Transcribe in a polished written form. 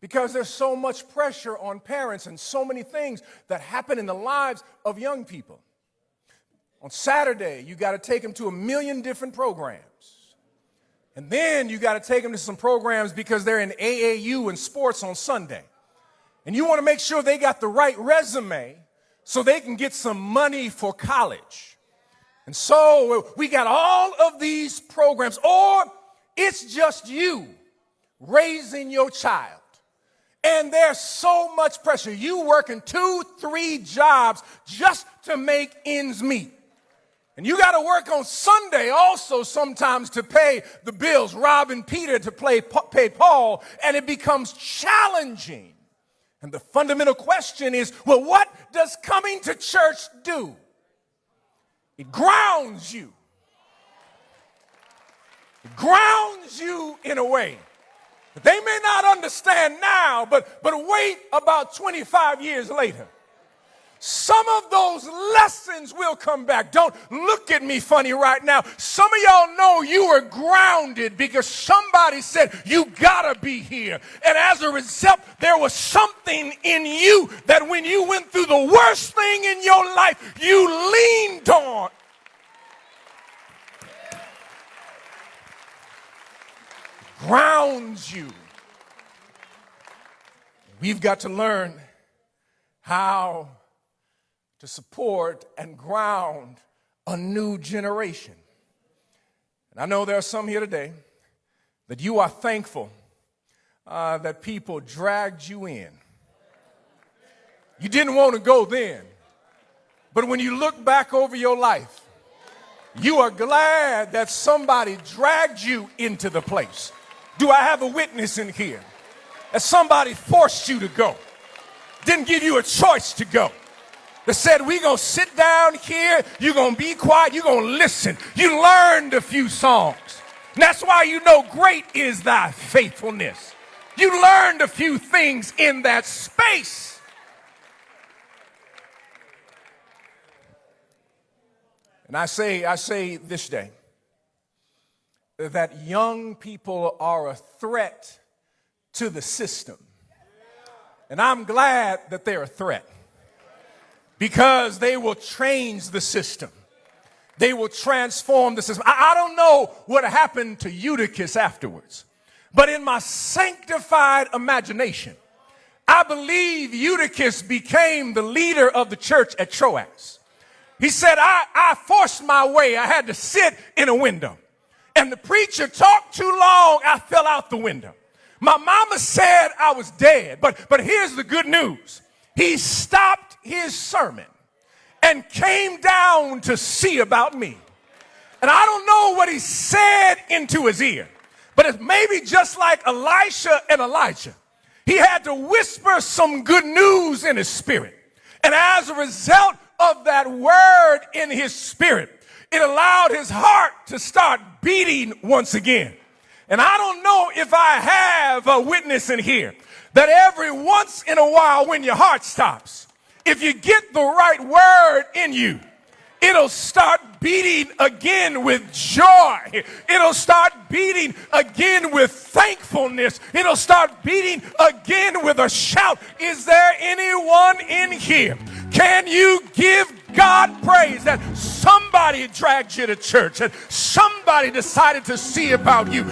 because there's so much pressure on parents and so many things that happen in the lives of young people. On Saturday, you got to take them to 1 million different programs. And then you got to take them to some programs because they're in AAU and sports on Sunday. And you want to make sure they got the right resume so they can get some money for college. And so we got all of these programs, or it's just you raising your child. And there's so much pressure. You working 2-3 jobs just to make ends meet. And you got to work on Sunday also sometimes to pay the bills. Rob and Peter to pay Paul, and it becomes challenging. And the fundamental question is, well, what does coming to church do? It grounds you. It grounds you in a way. They may not understand now, but wait about 25 years later. Some of those lessons will come back. Don't look at me funny right now. Some of y'all know you were grounded because somebody said you gotta be here. And as a result, there was something in you that when you went through the worst thing in your life, you leaned on. Grounds you. We've got to learn how to support and ground a new generation. And I know there are some here today that you are thankful that people dragged you in. You didn't want to go then, but when you look back over your life, you are glad that somebody dragged you into the place. Do I have a witness in here? That somebody forced you to go, didn't give you a choice to go. That said, we're going to sit down here, you're going to be quiet, you're going to listen. You learned a few songs. And that's why you know great is thy faithfulness. You learned a few things in that space. And I say this day that young people are a threat to the system. And I'm glad that they're a threat, because they will change the system. They will transform the system. I don't know what happened to Eutychus afterwards, but in my sanctified imagination, I believe Eutychus became the leader of the church at Troas. He said, I forced my way. I had to sit in a window. And the preacher talked too long, I fell out the window. My mama said I was dead, but here's the good news. He stopped his sermon and came down to see about me. And I don't know what he said into his ear, but it's maybe just like Elisha and Elijah. He had to whisper some good news in his spirit. And as a result of that word in his spirit, it allowed his heart to start beating once again. And I don't know if I have a witness in here that every once in a while when your heart stops, if you get the right word in you, it'll start beating again with joy. It'll start beating again with thankfulness. It'll start beating again with a shout. Is there anyone in here? Can you give God praise that somebody dragged you to church and somebody decided to see about you?